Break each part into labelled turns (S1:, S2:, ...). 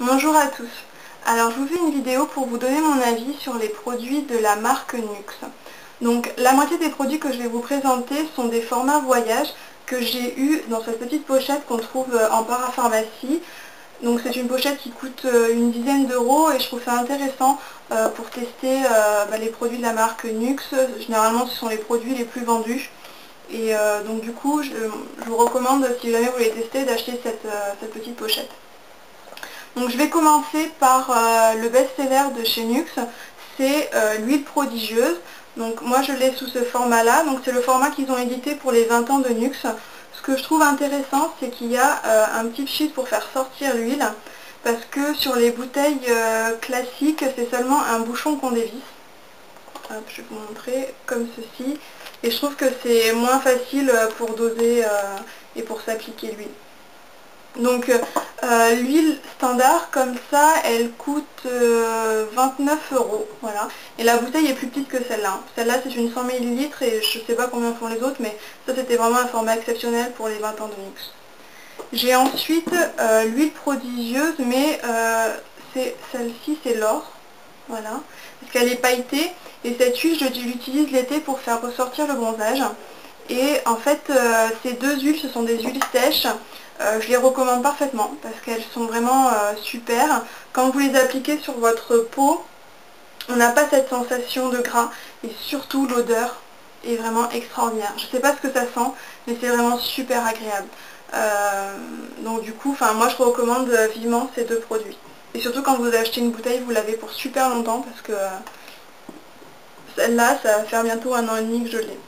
S1: Bonjour à tous. Alors je vous fais une vidéo pour vous donner mon avis sur les produits de la marque Nuxe. Donc la moitié des produits que je vais vous présenter sont des formats voyage que j'ai eu dans cette petite pochette qu'on trouve en parapharmacie. Donc c'est une pochette qui coûte une dizaine d'euros et je trouve ça intéressant pour tester les produits de la marque Nuxe. Généralement ce sont les produits les plus vendus. Et donc du coup je vous recommande, si jamais vous voulez tester, d'acheter cette petite pochette. Donc je vais commencer par le best-seller de chez Nuxe, c'est l'huile prodigieuse. Donc moi je l'ai sous ce format-là, donc c'est le format qu'ils ont édité pour les 20 ans de Nuxe. Ce que je trouve intéressant, c'est qu'il y a un petit sheet pour faire sortir l'huile, parce que sur les bouteilles classiques, c'est seulement un bouchon qu'on dévisse. Hop, je vais vous montrer comme ceci. Et je trouve que c'est moins facile pour doser et pour s'appliquer l'huile. Donc l'huile standard comme ça elle coûte 29 euros, voilà. Et la bouteille est plus petite que celle-là. Celle-là c'est une 100 ml et je ne sais pas combien font les autres, mais ça c'était vraiment un format exceptionnel pour les 20 ans de Nuxe. J'ai ensuite l'huile prodigieuse, mais celle-ci c'est l'or, voilà, parce qu'elle est pailletée et cette huile je l'utilise l'été pour faire ressortir le bronzage. Et en fait ces deux huiles ce sont des huiles sèches. Je les recommande parfaitement parce qu'elles sont vraiment super. Quand vous les appliquez sur votre peau, on n'a pas cette sensation de gras et surtout l'odeur est vraiment extraordinaire. Je ne sais pas ce que ça sent, mais c'est vraiment super agréable. Donc du coup, moi je recommande vivement ces deux produits. Et surtout quand vous achetez une bouteille, vous l'avez pour super longtemps parce que celle-là, ça va faire bientôt 1 an et demi que je l'ai.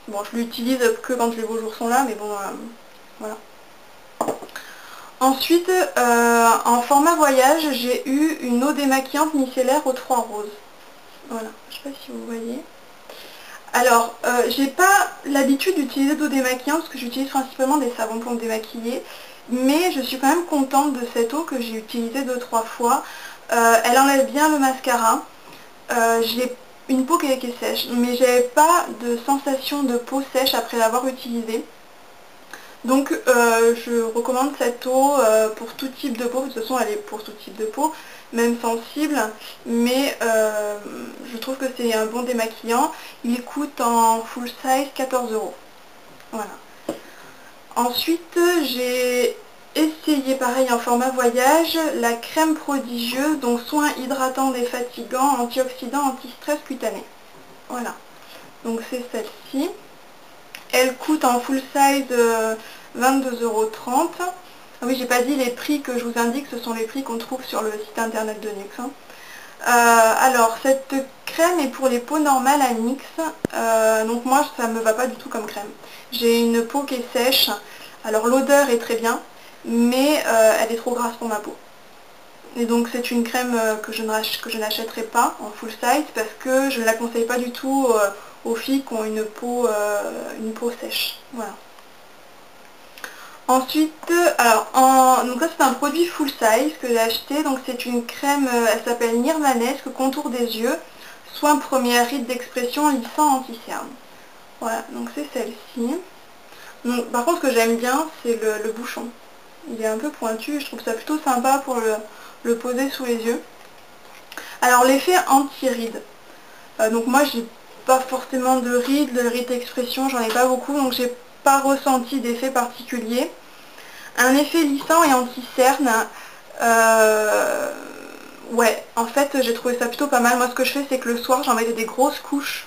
S1: Bon, je l'utilise que quand les beaux jours sont là, mais bon, voilà. Ensuite, en format voyage, j'ai eu une eau démaquillante micellaire aux 3 roses. Voilà, je ne sais pas si vous voyez. Alors, j'ai pas l'habitude d'utiliser d'eau démaquillante parce que j'utilise principalement des savons pour me démaquiller, mais je suis quand même contente de cette eau que j'ai utilisée 2-3 fois. Elle enlève bien le mascara. J'ai une peau qui est sèche, mais j'avais pas de sensation de peau sèche après l'avoir utilisée. Donc je recommande cette eau pour tout type de peau. De toute façon elle est pour tout type de peau, même sensible, mais je trouve que c'est un bon démaquillant. Il coûte en full size 14 euros. Voilà. Ensuite j'ai essayé pareil en format voyage, la crème prodigieuse, donc soin hydratant, défatigant, antioxydant, anti-stress cutané. Voilà. Donc c'est celle-ci. Elle coûte en full size 22,30 €. Ah oui, j'ai pas dit les prix que je vous indique, ce sont les prix qu'on trouve sur le site internet de Nuxe. Alors, cette crème est pour les peaux normales à NYX. Donc moi, ça me va pas du tout comme crème. J'ai une peau qui est sèche. Alors l'odeur est très bien, mais elle est trop grasse pour ma peau. Et donc c'est une crème que je n'achèterai pas en full size parce que je ne la conseille pas du tout aux filles qui ont une peau sèche. Voilà. Ensuite, alors, donc ça c'est un produit full size que j'ai acheté. Donc c'est une crème, elle s'appelle Nirvanesque contour des yeux, soin première ride d'expression lissant anti-cerne. Voilà, donc c'est celle-ci. Par contre ce que j'aime bien c'est le bouchon. Il est un peu pointu, je trouve ça plutôt sympa pour le poser sous les yeux. Alors l'effet anti-rides. Donc moi j'ai pas forcément de rides d'expression, j'en ai pas beaucoup, donc j'ai pas ressenti d'effet particulier. Un effet lissant et anti-cerne, ouais, en fait j'ai trouvé ça plutôt pas mal. Moi ce que je fais c'est que le soir j'en mettais des grosses couches,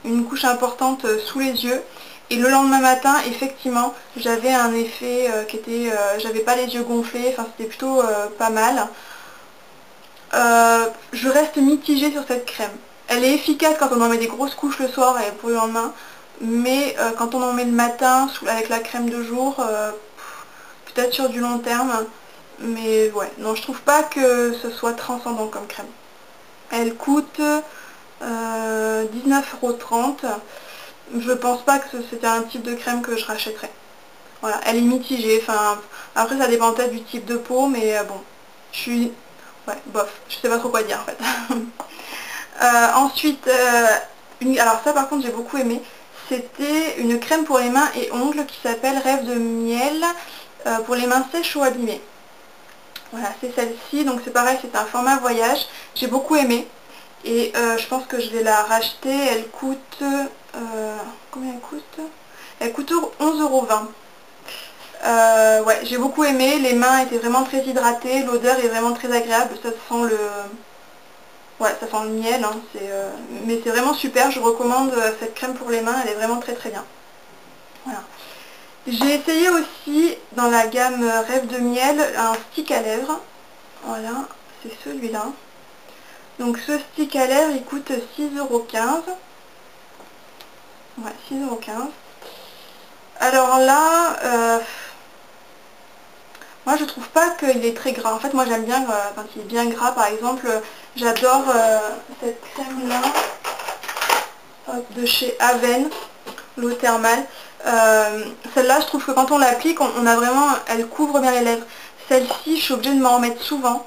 S1: une couche importante sous les yeux. Et le lendemain matin, effectivement, j'avais un effet qui était... j'avais pas les yeux gonflés, enfin c'était plutôt pas mal. Je reste mitigée sur cette crème. Elle est efficace quand on en met des grosses couches le soir et pour le lendemain, mais quand on en met le matin avec la crème de jour, peut-être sur du long terme, mais ouais, non, je trouve pas que ce soit transcendant comme crème. Elle coûte 19,30 €. Je pense pas que c'était un type de crème que je rachèterais. Voilà, elle est mitigée, enfin, après ça dépend peut-être du type de peau, mais bon, je suis... ouais, bof, je sais pas trop quoi dire en fait. Ensuite, alors ça par contre j'ai beaucoup aimé, c'était une crème pour les mains et ongles qui s'appelle Rêve de miel pour les mains sèches ou abîmées. Voilà, c'est celle-ci, donc c'est pareil, c'est un format voyage. J'ai beaucoup aimé et je pense que je vais la racheter. Elle coûte... combien elle coûte? Elle coûte 11,20 €. Ouais, j'ai beaucoup aimé, les mains étaient vraiment très hydratées, l'odeur est vraiment très agréable, ça sent le... Ouais, ça sent le miel, hein, mais c'est vraiment super, je recommande cette crème pour les mains, elle est vraiment très très bien. Voilà. J'ai essayé aussi dans la gamme Rêve de miel un stick à lèvres. Voilà, c'est celui-là. Donc ce stick à lèvres il coûte 6,15 €. Ouais, 6,15 €. Alors là, moi je trouve pas qu'il est très gras. En fait moi j'aime bien quand il est bien gras. Par exemple, j'adore cette crème là de chez Aven, l'eau thermale. Celle-là je trouve que quand on l'applique, on a vraiment, elle couvre bien les lèvres. Celle-ci je suis obligée de m'en remettre souvent.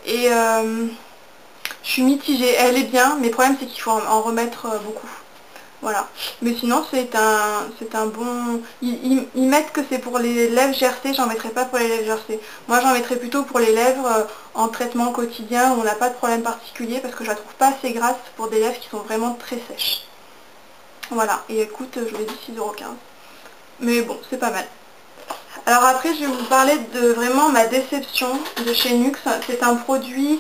S1: Et je suis mitigée. Elle est bien, mais le problème c'est qu'il faut en remettre beaucoup. Voilà. Mais sinon c'est un bon... Ils mettent que c'est pour les lèvres gercées, j'en mettrai pas pour les lèvres gercées. Moi j'en mettrai plutôt pour les lèvres en traitement quotidien où on n'a pas de problème particulier parce que je la trouve pas assez grasse pour des lèvres qui sont vraiment très sèches. Voilà. Et elle coûte, je vous l'ai dit, 6,15 €. Mais bon, c'est pas mal. Alors après, je vais vous parler de vraiment ma déception de chez NYX. C'est un produit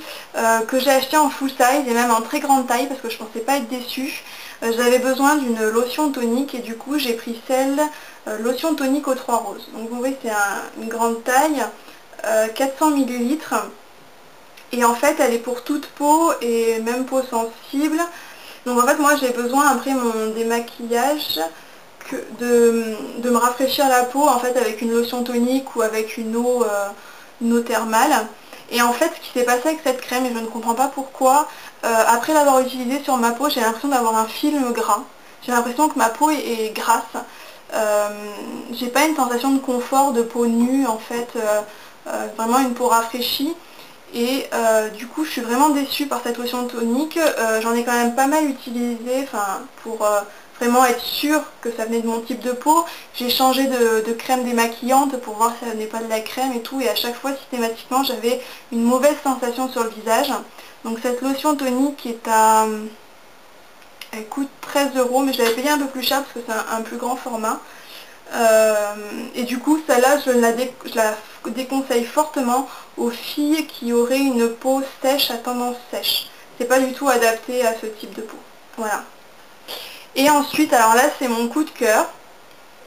S1: que j'ai acheté en full size et même en très grande taille parce que je ne pensais pas être déçue. J'avais besoin d'une lotion tonique et du coup j'ai pris celle lotion tonique aux 3 roses. Donc vous voyez c'est une grande taille, 400 ml. Et en fait elle est pour toute peau et même peau sensible. Donc en fait moi j'ai besoin après mon démaquillage de me rafraîchir la peau en fait avec une lotion tonique ou avec une eau thermale. Et en fait ce qui s'est passé avec cette crème, et je ne comprends pas pourquoi, après l'avoir utilisée sur ma peau, j'ai l'impression d'avoir un film gras. J'ai l'impression que ma peau est grasse. J'ai pas une sensation de confort de peau nue en fait, vraiment une peau rafraîchie. Et du coup je suis vraiment déçue par cette lotion tonique. J'en ai quand même pas mal utilisé pour vraiment être sûre que ça venait de mon type de peau. J'ai changé de crème démaquillante pour voir si ça venait pas de la crème et tout. Et à chaque fois systématiquement j'avais une mauvaise sensation sur le visage. Donc cette lotion tonique elle coûte 13 €, mais je l'avais payée un peu plus cher parce que c'est un plus grand format. Et du coup, celle-là, je la déconseille fortement aux filles qui auraient une peau sèche à tendance sèche. C'est pas du tout adapté à ce type de peau. Voilà. Et ensuite, alors là, c'est mon coup de cœur.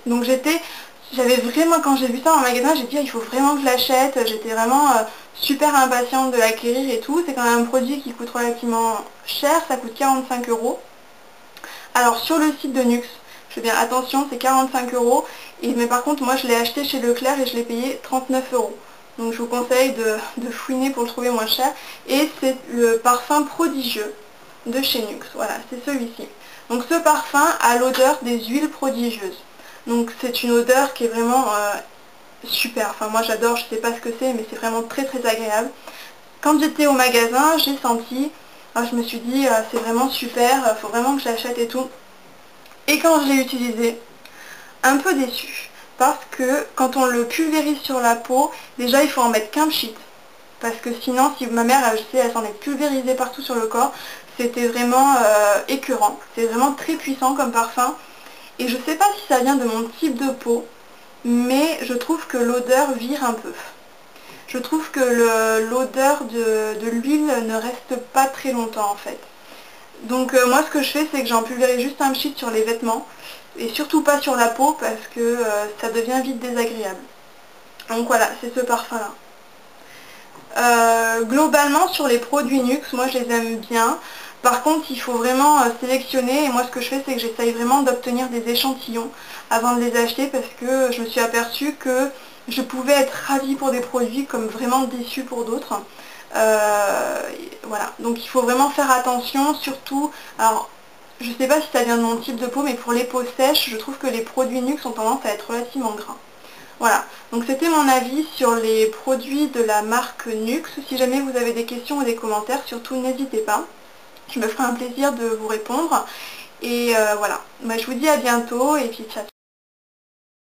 S1: Donc j'avais vraiment, quand j'ai vu ça en magasin, j'ai dit il faut vraiment que je l'achète. J'étais vraiment super impatiente de l'acquérir et tout. C'est quand même un produit qui coûte relativement cher, ça coûte 45 €. Alors sur le site de NYX, je fais bien attention, c'est 45 €. Mais par contre, moi je l'ai acheté chez Leclerc et je l'ai payé 39 €. Donc je vous conseille de fouiner pour le trouver moins cher. Et c'est le parfum prodigieux de chez NYX. Voilà, c'est celui-ci. Donc ce parfum a l'odeur des huiles prodigieuses. Donc c'est une odeur qui est vraiment super. Enfin moi j'adore, je sais pas ce que c'est, mais c'est vraiment très très agréable. Quand j'étais au magasin, j'ai senti, je me suis dit c'est vraiment super, faut vraiment que je l'achète et tout. Et quand je l'ai utilisé, un peu déçue. Parce que quand on le pulvérise sur la peau, déjà il faut en mettre qu'un pchit. Parce que sinon, si ma mère, je sais, elle s'en est pulvérisée partout sur le corps, c'était vraiment écœurant. C'est vraiment très puissant comme parfum. Et je sais pas si ça vient de mon type de peau, mais je trouve que l'odeur vire un peu. Je trouve que l'odeur de l'huile ne reste pas très longtemps en fait. Donc moi ce que je fais c'est que j'en pulvérise juste un pchit sur les vêtements et surtout pas sur la peau parce que ça devient vite désagréable. Donc voilà, c'est ce parfum là. Globalement sur les produits NYX, moi je les aime bien. Par contre il faut vraiment sélectionner et moi ce que je fais c'est que j'essaye vraiment d'obtenir des échantillons avant de les acheter parce que je me suis aperçue que je pouvais être ravie pour des produits comme vraiment déçue pour d'autres. Voilà, donc il faut vraiment faire attention, surtout, alors je sais pas si ça vient de mon type de peau, mais pour les peaux sèches, je trouve que les produits NYX ont tendance à être relativement gras. Voilà, donc c'était mon avis sur les produits de la marque NYX. Si jamais vous avez des questions ou des commentaires, surtout n'hésitez pas. Je me ferai un plaisir de vous répondre. Et voilà, je vous dis à bientôt et puis ciao.